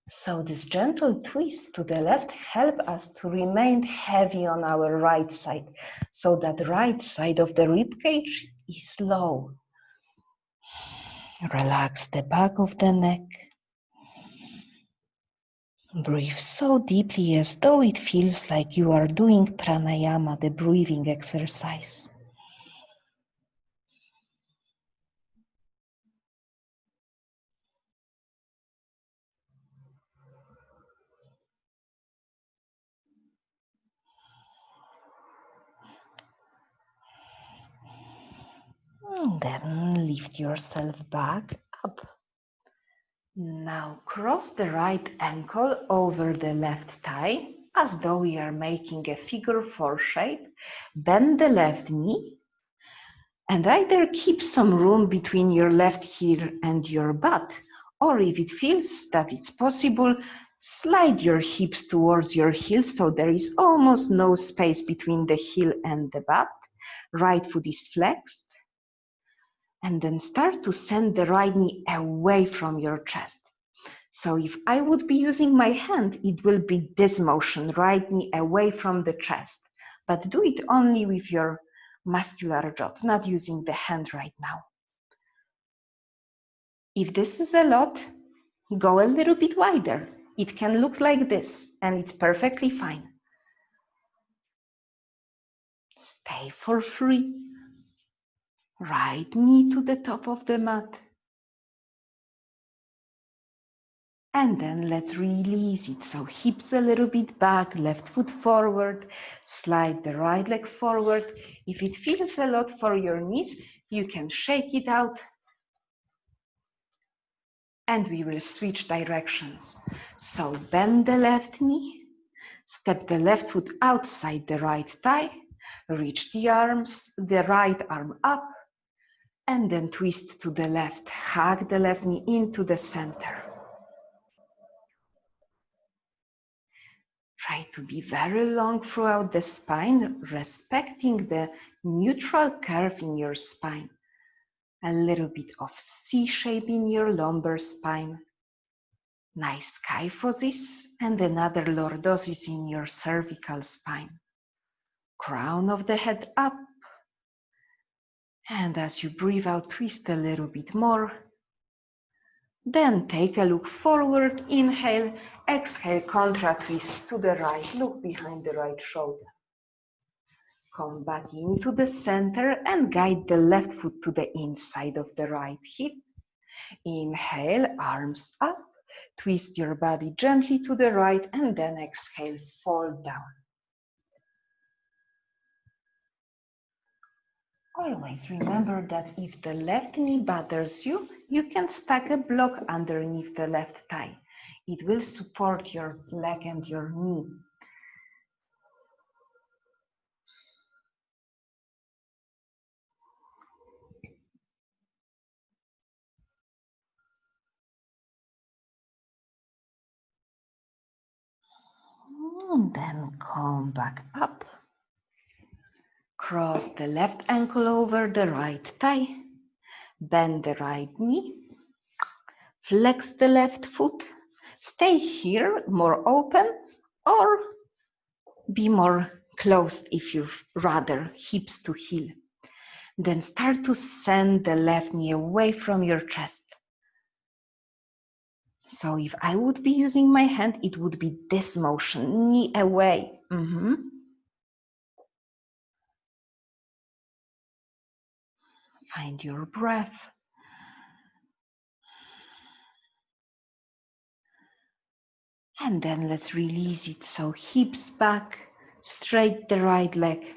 So this gentle twist to the left help us to remain heavy on our right side, so that the right side of the rib cage is low. Relax the back of the neck. Breathe so deeply as though it feels like you are doing pranayama, the breathing exercise. then lift yourself back up. Now cross the right ankle over the left thigh as though we are making a figure 4 shape. Bend the left knee and either keep some room between your left heel and your butt, or if it feels that it's possible, slide your hips towards your heels so there is almost no space between the heel and the butt. Right foot is flexed. And then start to send the right knee away from your chest. So if I would be using my hand, it will be this motion, right knee away from the chest. But do it only with your muscular jaw, not using the hand right now. If this is a lot, go a little bit wider. It can look like this, and it's perfectly fine. Stay for 3. Right knee to the top of the mat. And then let's release it. So hips a little bit back, left foot forward, slide the right leg forward. If it feels a lot for your knees, you can shake it out. And we will switch directions. So bend the left knee, step the left foot outside the right thigh, reach the right arm up, and then twist to the left. Hug the left knee into the center. Try to be very long throughout the spine, respecting the neutral curve in your spine. A little bit of C shape in your lumbar spine. Nice kyphosis and another lordosis in your cervical spine. Crown of the head up. And as you breathe out, twist a little bit more. Then take a look forward, inhale, exhale, contra twist to the right, look behind the right shoulder. Come back into the center and guide the left foot to the inside of the right hip. Inhale, arms up, twist your body gently to the right, and then exhale, fall down. Always remember that if the left knee bothers you, you can stack a block underneath the left thigh. It will support your leg and your knee. And then come back up. Cross the left ankle over the right thigh. Bend the right knee. Flex the left foot. Stay here, more open, or be more closed if you'd rather, hips to heel. Then start to send the left knee away from your chest. So if I would be using my hand, it would be this motion, knee away. Find your breath. And then let's release it. So hips back, straight the right leg.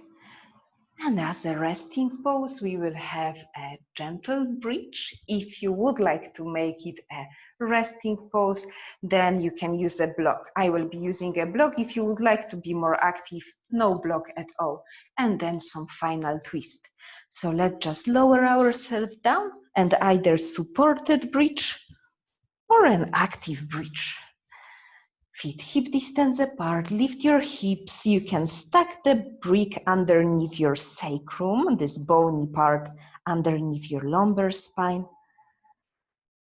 And as a resting pose, we will have a gentle bridge. If you would like to make it a resting pose, then you can use a block. I will be using a block. If you would like to be more active, no block at all. And then some final twist. So let's just lower ourselves down and either supported bridge or an active bridge. Feet hip distance apart, lift your hips. You can stack the brick underneath your sacrum, this bony part underneath your lumbar spine.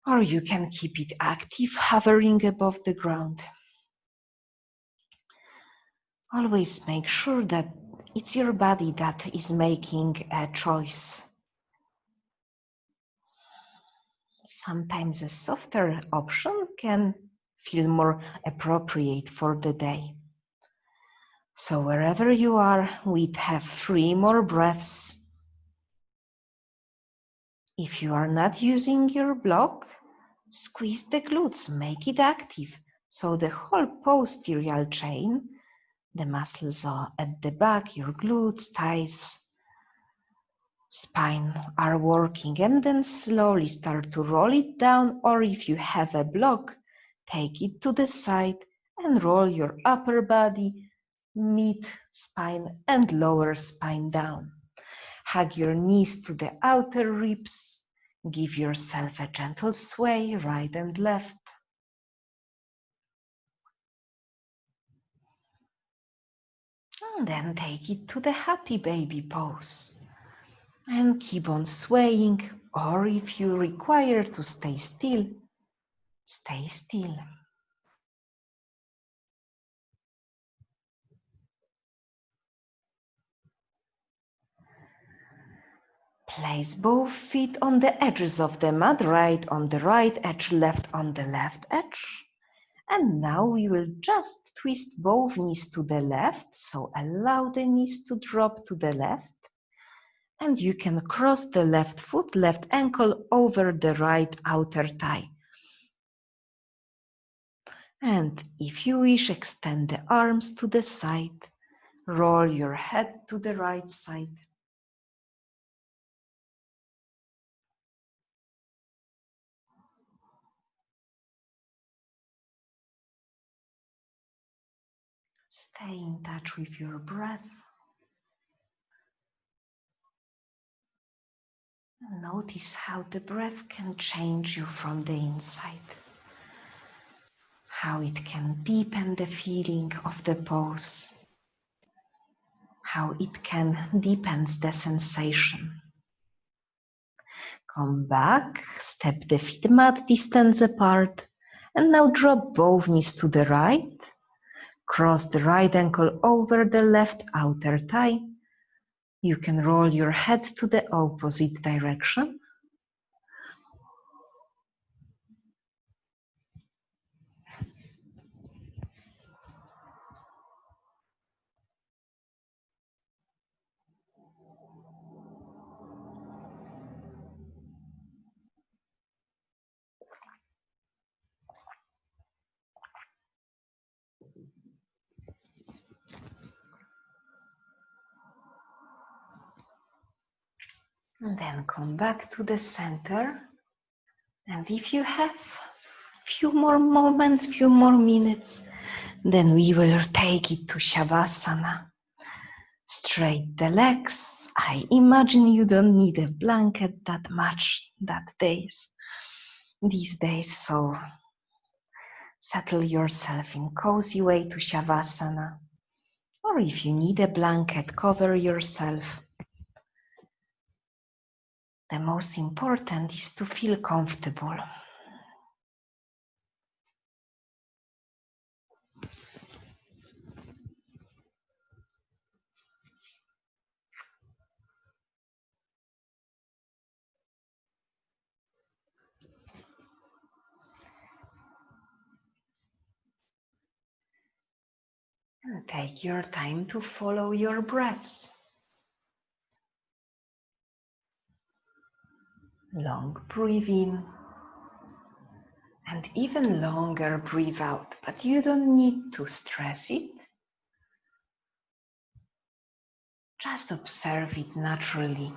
Or you can keep it active, hovering above the ground. Always make sure that it's your body that is making a choice. Sometimes a softer option can feel more appropriate for the day. So wherever you are, we'd have 3 more breaths. If you are not using your block, squeeze the glutes, make it active. So the whole posterior chain, the muscles are at the back, your glutes, thighs, spine are working, and then slowly start to roll it down, or if you have a block, take it to the side and roll your upper body, mid spine and lower spine down. Hug your knees to the outer ribs. Give yourself a gentle sway right and left. And then take it to the happy baby pose. And keep on swaying, or if you require to stay still, stay still. Place both feet on the edges of the mat, right on the right edge, left on the left edge. And now we will just twist both knees to the left, so allow the knees to drop to the left. And you can cross the left foot, left ankle over the right outer thigh. And if you wish, extend the arms to the side. Roll your head to the right side. Stay in touch with your breath. Notice how the breath can change you from the inside. How it can deepen the feeling of the pose. How it can deepen the sensation. Come back, step the feet mat distance apart, and now drop both knees to the right. Cross the right ankle over the left outer thigh. You can roll your head to the opposite direction. And then come back to the center. And if you have few more moments, few more minutes, then we will take it to Shavasana. Straight the legs. I imagine you don't need a blanket that much these days, so settle yourself in cozy way to Shavasana. Or if you need a blanket, cover yourself. The most important is to feel comfortable. And take your time to follow your breaths. Long breathe in and even longer breathe out, but you don't need to stress it. Just observe it naturally.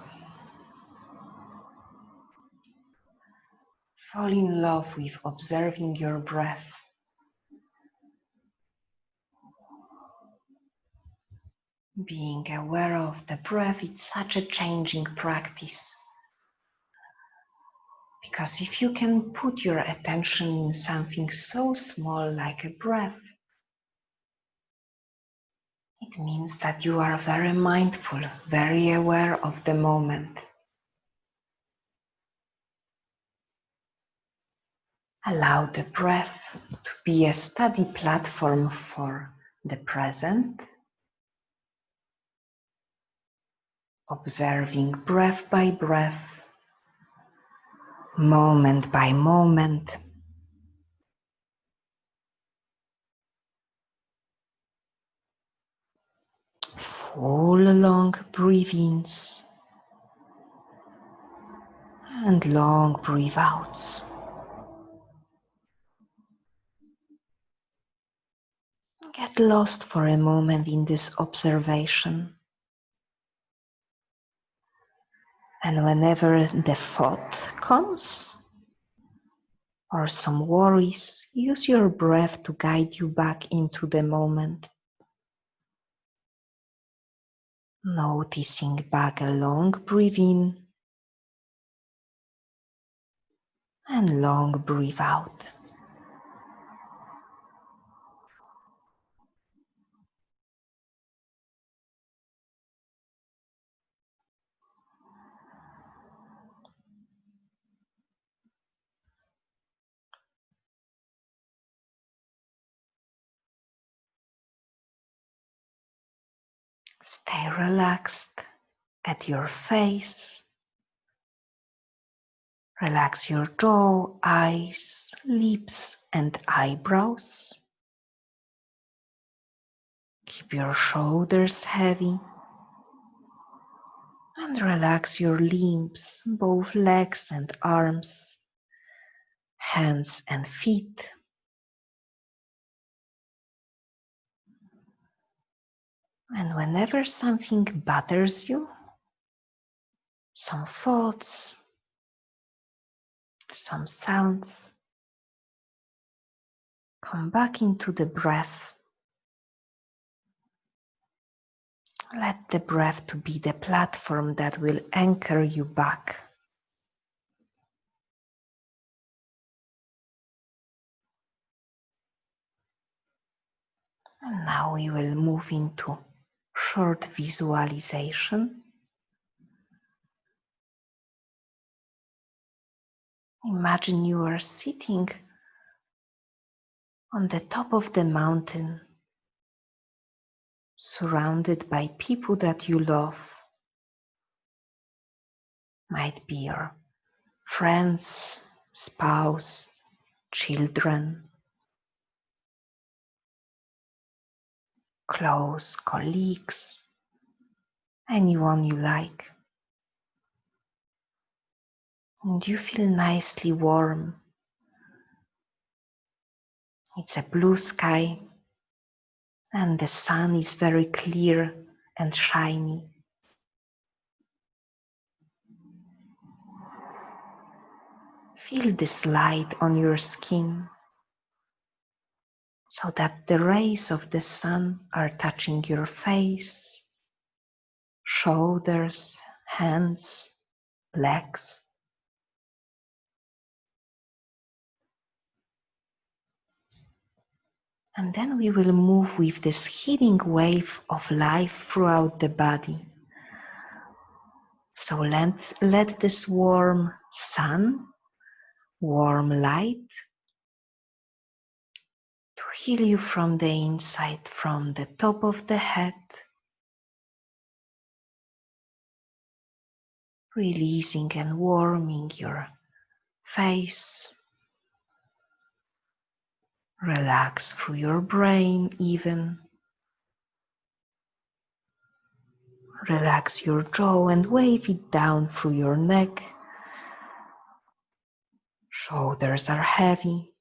Fall in love with observing your breath. Being aware of the breath is such a changing practice. Because if you can put your attention in something so small like a breath, it means that you are very mindful, very aware of the moment. Allow the breath to be a steady platform for the present, observing breath by breath, moment by moment. Full long breath-ins and long breath-outs. Get lost for a moment in this observation. And whenever the thought comes or some worries, use your breath to guide you back into the moment. Noticing back a long breath in and long breath out. Stay relaxed at your face. Relax your jaw, eyes, lips, and eyebrows. Keep your shoulders heavy. And relax your limbs, both legs and arms, hands and feet. And whenever something bothers you, some thoughts, some sounds, come back into the breath. Let the breath to be the platform that will anchor you back. And now we will move into short visualization. Imagine you are sitting on the top of the mountain, surrounded by people that you love. Might be your friends, spouse, children, close colleagues, anyone you like. And you feel nicely warm. It's a blue sky and the sun is very clear and shiny. Feel this light on your skin so that the rays of the sun are touching your face, shoulders, hands, legs. And then we will move with this healing wave of life throughout the body. So let this warm sun, warm light, to heal you from the inside, from the top of the head, releasing and warming your face. Relax through your brain even. Relax your jaw and wave it down through your neck. Shoulders are heavy.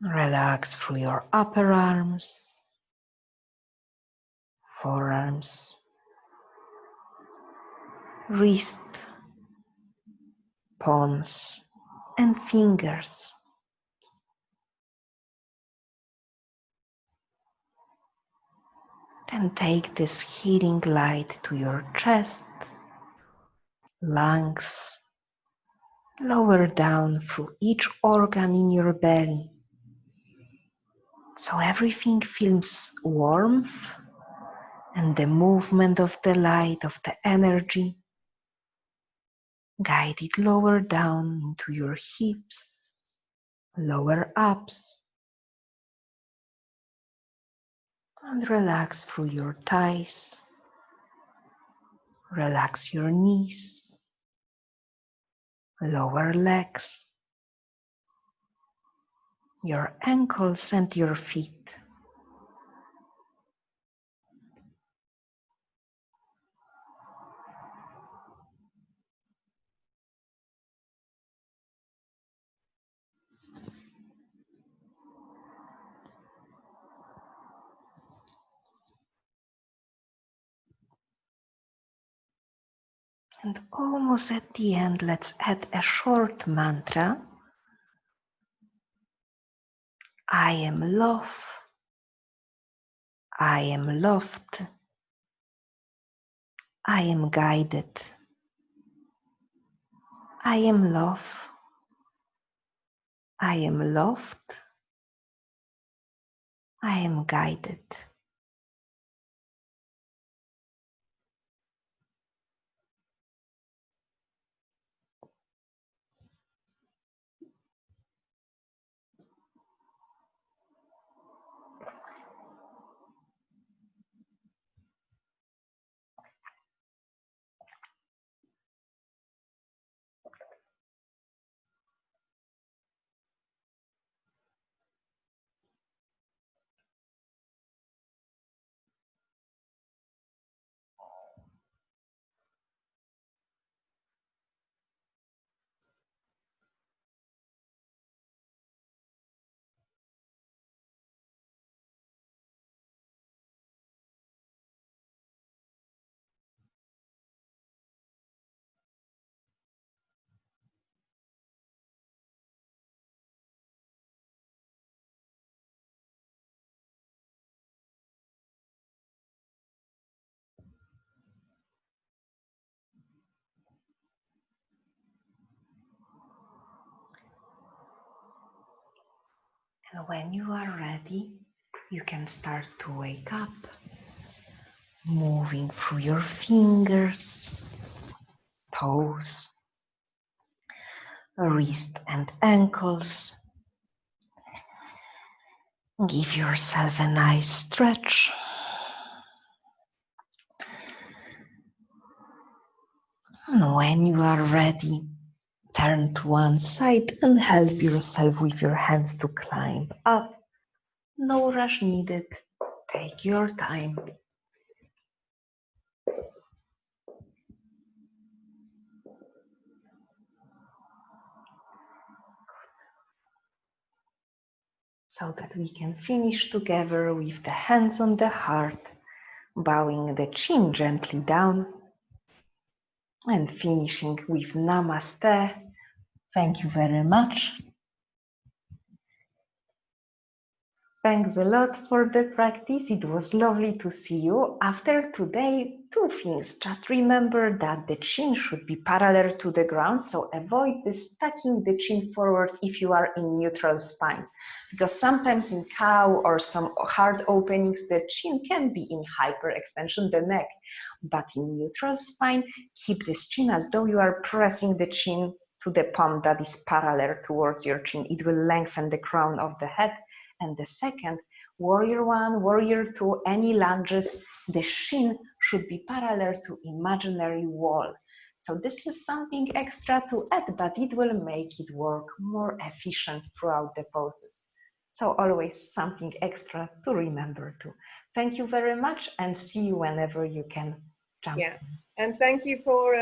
Relax through your upper arms, forearms, wrist, palms, and fingers. Then take this healing light to your chest, lungs, lower down through each organ in your belly. So everything feels warmth and the movement of the light, of the energy. Guide it lower down into your hips, lower abs, and relax through your thighs. Relax your knees, lower legs, your ankles and your feet. And almost at the end, let's add a short mantra. I am love. I am loved. I am guided. I am love. I am loved. I am guided. And when you are ready, you can start to wake up, moving through your fingers, toes, wrist and ankles. Give yourself a nice stretch. And when you are ready, turn to one side and help yourself with your hands to climb up. No rush needed. Take your time. So that we can finish together with the hands on the heart, bowing the chin gently down, and finishing with Namaste. Thank you very much. Thanks a lot for the practice. It was lovely to see you. After today, two things. Just remember that the chin should be parallel to the ground, so avoid stacking the chin forward if you are in neutral spine. Because sometimes in cow or some hard openings, the chin can be in hyperextension, the neck. But in neutral spine, keep this chin as though you are pressing the chin to the palm that is parallel towards your chin. It will lengthen the crown of the head. And the second, warrior one, warrior two, any lunges, the shin should be parallel to imaginary wall. So this is something extra to add, but it will make it work more efficient throughout the poses. So always something extra to remember too. Thank you very much and see you whenever you can jump. Yeah, and thank you for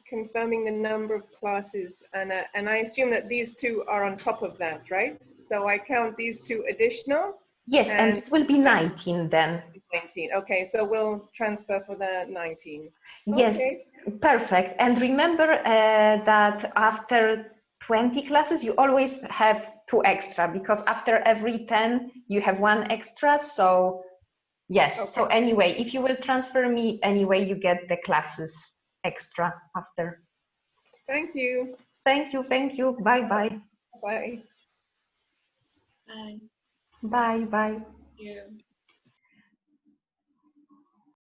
confirming the number of classes. And I assume that these two are on top of that, right? So I count these two additional? Yes, and it will be 19 then. 19, okay, so we'll transfer for the 19. Yes, okay. Perfect. And remember that after 20 classes, you always have 2 extra, because after every 10, you have 1 extra. So yes, okay. So anyway, if you will transfer me anyway, you get the classes extra after. Thank you. Thank you. Thank you. Bye-bye. Bye. Bye. Bye. Bye. Yeah.